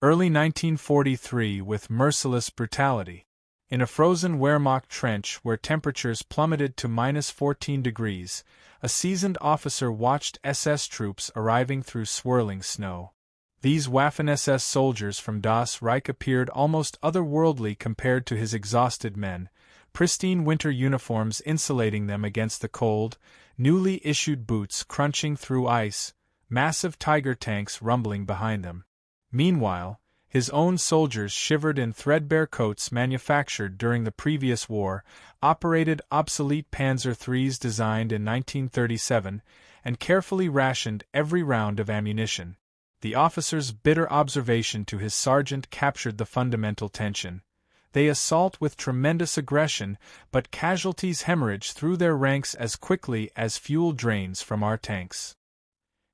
Early 1943 with merciless brutality. In a frozen Wehrmacht trench where temperatures plummeted to -14 degrees, a seasoned officer watched SS troops arriving through swirling snow. These Waffen-SS soldiers from Das Reich appeared almost otherworldly compared to his exhausted men, pristine winter uniforms insulating them against the cold, newly issued boots crunching through ice, massive Tiger tanks rumbling behind them. Meanwhile, his own soldiers shivered in threadbare coats manufactured during the previous war, operated obsolete Panzer IIIs designed in 1937, and carefully rationed every round of ammunition. The officer's bitter observation to his sergeant captured the fundamental tension. They assault with tremendous aggression, but casualties hemorrhage through their ranks as quickly as fuel drains from our tanks.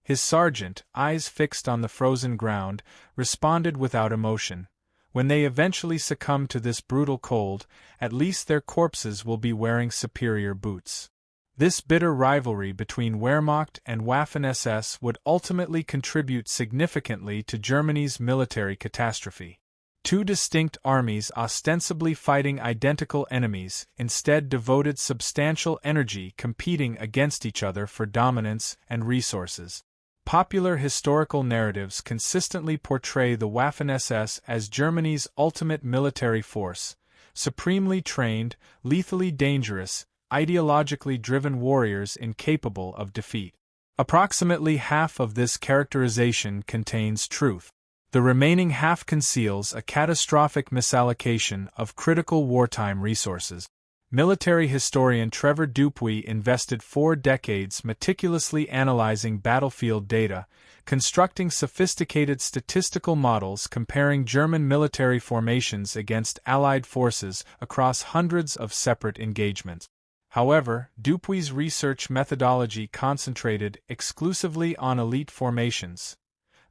His sergeant, eyes fixed on the frozen ground, responded without emotion. When they eventually succumb to this brutal cold, at least their corpses will be wearing superior boots. This bitter rivalry between Wehrmacht and Waffen-SS would ultimately contribute significantly to Germany's military catastrophe. Two distinct armies ostensibly fighting identical enemies instead devoted substantial energy competing against each other for dominance and resources. Popular historical narratives consistently portray the Waffen-SS as Germany's ultimate military force, supremely trained, lethally dangerous, ideologically driven warriors incapable of defeat. Approximately half of this characterization contains truth. The remaining half conceals a catastrophic misallocation of critical wartime resources. Military historian Trevor Dupuy invested 4 decades meticulously analyzing battlefield data, constructing sophisticated statistical models comparing German military formations against Allied forces across hundreds of separate engagements. However, Dupuy's research methodology concentrated exclusively on elite formations,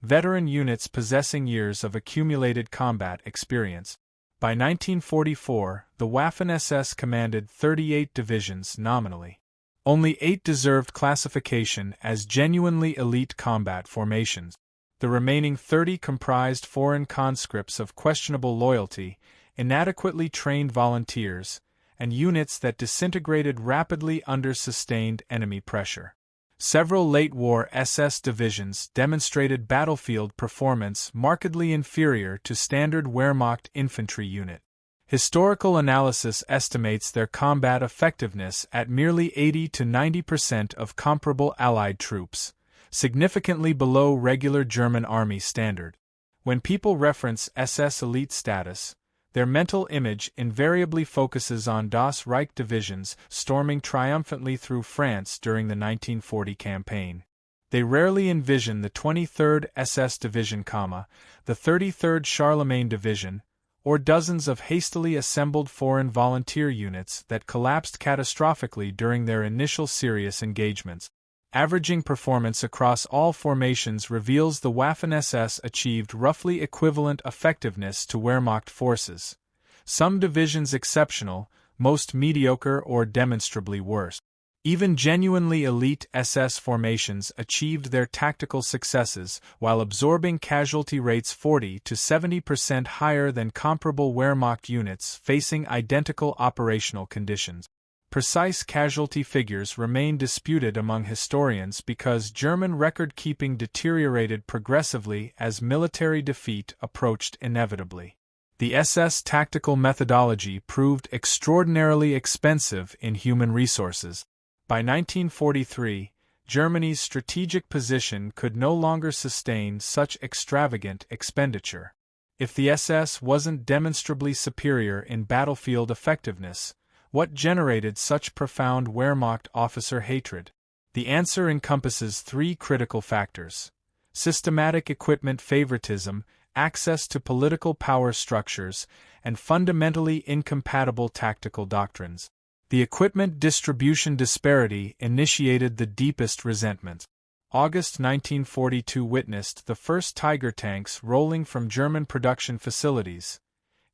veteran units possessing years of accumulated combat experience. By 1944, the Waffen-SS commanded 38 divisions nominally. Only 8 deserved classification as genuinely elite combat formations. The remaining 30 comprised foreign conscripts of questionable loyalty, inadequately trained volunteers, and units that disintegrated rapidly under sustained enemy pressure. Several late-war SS divisions demonstrated battlefield performance markedly inferior to standard Wehrmacht infantry unit. Historical analysis estimates their combat effectiveness at merely 80 to 90% of comparable Allied troops, significantly below regular German army standard. When people reference SS elite status, their mental image invariably focuses on Das Reich divisions storming triumphantly through France during the 1940 campaign. They rarely envision the 23rd SS Division, the 33rd Charlemagne Division, or dozens of hastily assembled foreign volunteer units that collapsed catastrophically during their initial serious engagements. Averaging performance across all formations reveals the Waffen-SS achieved roughly equivalent effectiveness to Wehrmacht forces, some divisions exceptional, most mediocre or demonstrably worse. Even genuinely elite SS formations achieved their tactical successes while absorbing casualty rates 40 to 70% higher than comparable Wehrmacht units facing identical operational conditions. Precise casualty figures remain disputed among historians because German record-keeping deteriorated progressively as military defeat approached inevitably. The SS tactical methodology proved extraordinarily expensive in human resources. By 1943, Germany's strategic position could no longer sustain such extravagant expenditure. If the SS wasn't demonstrably superior in battlefield effectiveness, what generated such profound Wehrmacht officer hatred? The answer encompasses 3 critical factors: systematic equipment favoritism, access to political power structures, and fundamentally incompatible tactical doctrines. The equipment distribution disparity initiated the deepest resentment. August 1942 witnessed the first Tiger tanks rolling from German production facilities.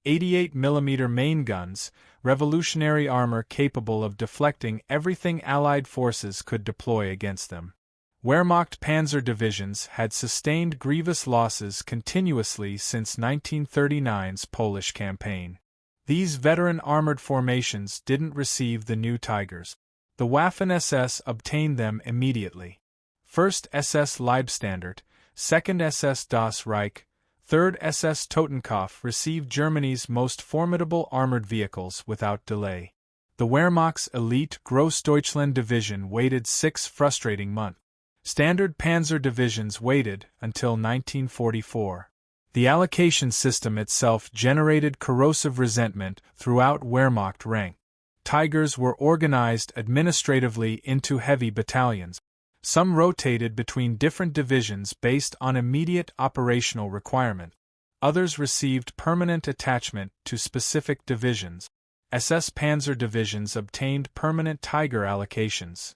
88mm main guns, revolutionary armor capable of deflecting everything Allied forces could deploy against them. Wehrmacht panzer divisions had sustained grievous losses continuously since 1939's Polish campaign. These veteran armored formations didn't receive the new Tigers. The Waffen-SS obtained them immediately. 1st SS Leibstandard, 2nd SS Das Reich, 3rd SS Totenkopf received Germany's most formidable armored vehicles without delay. The Wehrmacht's elite Grossdeutschland division waited 6 frustrating months. Standard panzer divisions waited until 1944. The allocation system itself generated corrosive resentment throughout Wehrmacht ranks. Tigers were organized administratively into heavy battalions. Some rotated between different divisions based on immediate operational requirement. Others received permanent attachment to specific divisions. SS panzer divisions obtained permanent Tiger allocations.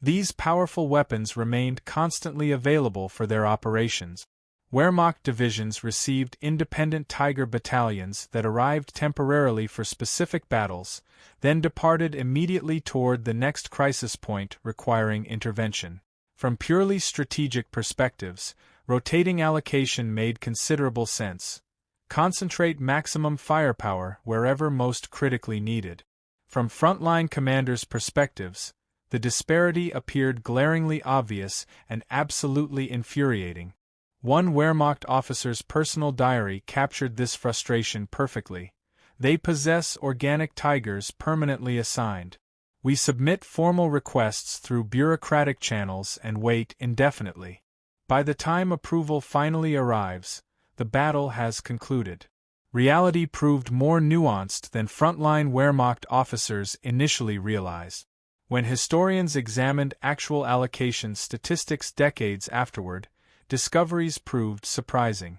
These powerful weapons remained constantly available for their operations. Wehrmacht divisions received independent Tiger battalions that arrived temporarily for specific battles, then departed immediately toward the next crisis point requiring intervention. From purely strategic perspectives, rotating allocation made considerable sense. Concentrate maximum firepower wherever most critically needed. From frontline commanders' perspectives, the disparity appeared glaringly obvious and absolutely infuriating. One Wehrmacht officer's personal diary captured this frustration perfectly. They possess organic Tigers permanently assigned. We submit formal requests through bureaucratic channels and wait indefinitely. By the time approval finally arrives, the battle has concluded. Reality proved more nuanced than frontline Wehrmacht officers initially realized. When historians examined actual allocation statistics decades afterward, discoveries proved surprising.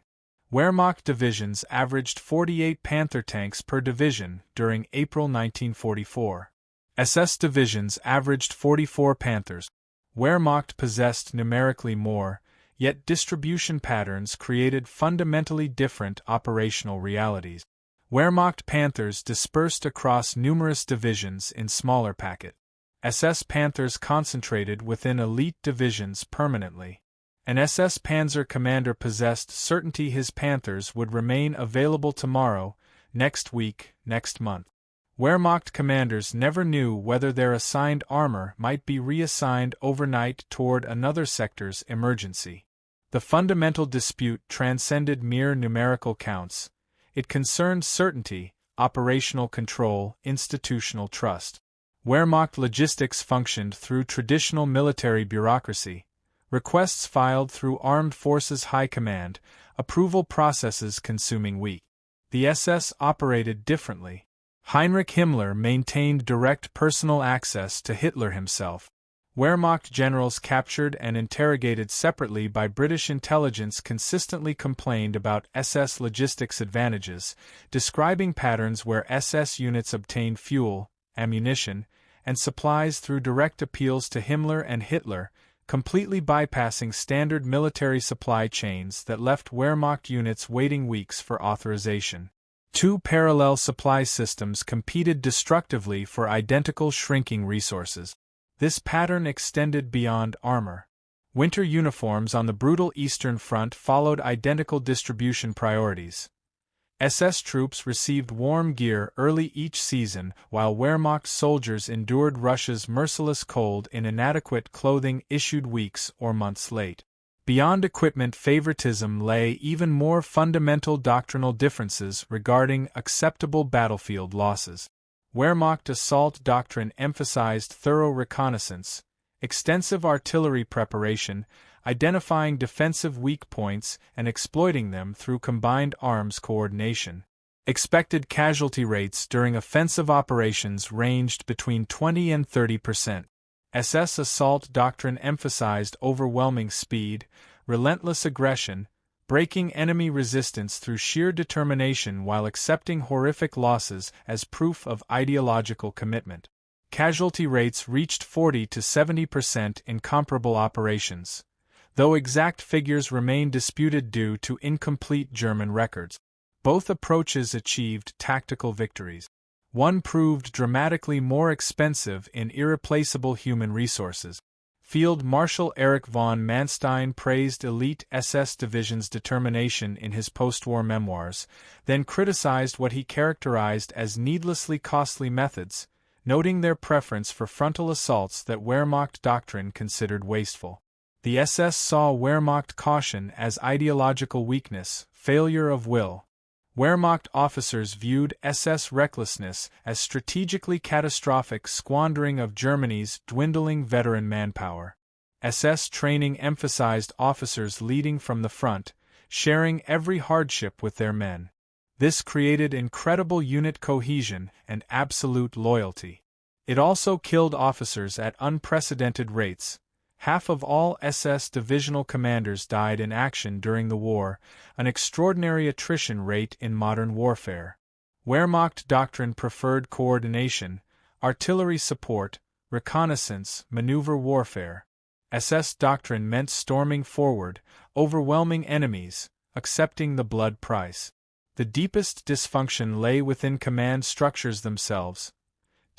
Wehrmacht divisions averaged 48 Panther tanks per division during April 1944. SS divisions averaged 44 Panthers. Wehrmacht possessed numerically more, yet distribution patterns created fundamentally different operational realities. Wehrmacht Panthers dispersed across numerous divisions in smaller packets. SS Panthers concentrated within elite divisions permanently. An SS Panzer commander possessed certainty his Panthers would remain available tomorrow, next week, next month. Wehrmacht commanders never knew whether their assigned armor might be reassigned overnight toward another sector's emergency. The fundamental dispute transcended mere numerical counts. It concerned certainty, operational control, institutional trust. Wehrmacht logistics functioned through traditional military bureaucracy. Requests filed through Armed Forces High Command, approval processes consuming weeks. The SS operated differently. Heinrich Himmler maintained direct personal access to Hitler himself. Wehrmacht generals captured and interrogated separately by British intelligence consistently complained about SS logistics advantages, describing patterns where SS units obtained fuel, ammunition, and supplies through direct appeals to Himmler and Hitler, completely bypassing standard military supply chains that left Wehrmacht units waiting weeks for authorization. Two parallel supply systems competed destructively for identical shrinking resources. This pattern extended beyond armor. Winter uniforms on the brutal Eastern Front followed identical distribution priorities. SS troops received warm gear early each season, while Wehrmacht soldiers endured Russia's merciless cold in inadequate clothing issued weeks or months late. Beyond equipment favoritism lay even more fundamental doctrinal differences regarding acceptable battlefield losses. Wehrmacht assault doctrine emphasized thorough reconnaissance, extensive artillery preparation, identifying defensive weak points and exploiting them through combined arms coordination. Expected casualty rates during offensive operations ranged between 20 and 30%. SS assault doctrine emphasized overwhelming speed, relentless aggression, breaking enemy resistance through sheer determination while accepting horrific losses as proof of ideological commitment. Casualty rates reached 40 to 70% in comparable operations, though exact figures remain disputed due to incomplete German records. Both approaches achieved tactical victories. One proved dramatically more expensive in irreplaceable human resources. Field Marshal Erich von Manstein praised elite SS divisions' determination in his post-war memoirs, then criticized what he characterized as needlessly costly methods, noting their preference for frontal assaults that Wehrmacht doctrine considered wasteful. The SS saw Wehrmacht caution as ideological weakness, failure of will. Wehrmacht officers viewed SS recklessness as strategically catastrophic squandering of Germany's dwindling veteran manpower. SS training emphasized officers leading from the front, sharing every hardship with their men. This created incredible unit cohesion and absolute loyalty. It also killed officers at unprecedented rates. Half of all SS divisional commanders died in action during the war, an extraordinary attrition rate in modern warfare. Wehrmacht doctrine preferred coordination, artillery support, reconnaissance, maneuver warfare. SS doctrine meant storming forward, overwhelming enemies, accepting the blood price. The deepest dysfunction lay within command structures themselves.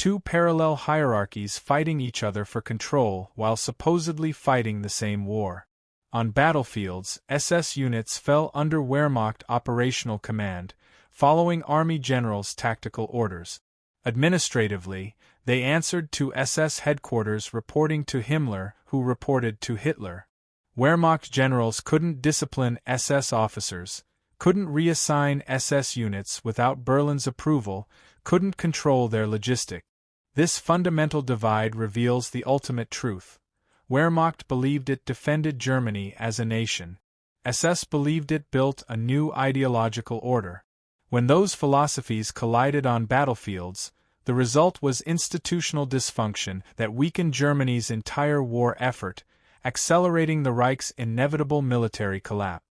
Two parallel hierarchies fighting each other for control while supposedly fighting the same war. On battlefields, SS units fell under Wehrmacht operational command, following army generals' tactical orders. Administratively, they answered to SS headquarters reporting to Himmler, who reported to Hitler. Wehrmacht generals couldn't discipline SS officers, couldn't reassign SS units without Berlin's approval, couldn't control their logistics. This fundamental divide reveals the ultimate truth. Wehrmacht believed it defended Germany as a nation. SS believed it built a new ideological order. When those philosophies collided on battlefields, the result was institutional dysfunction that weakened Germany's entire war effort, accelerating the Reich's inevitable military collapse.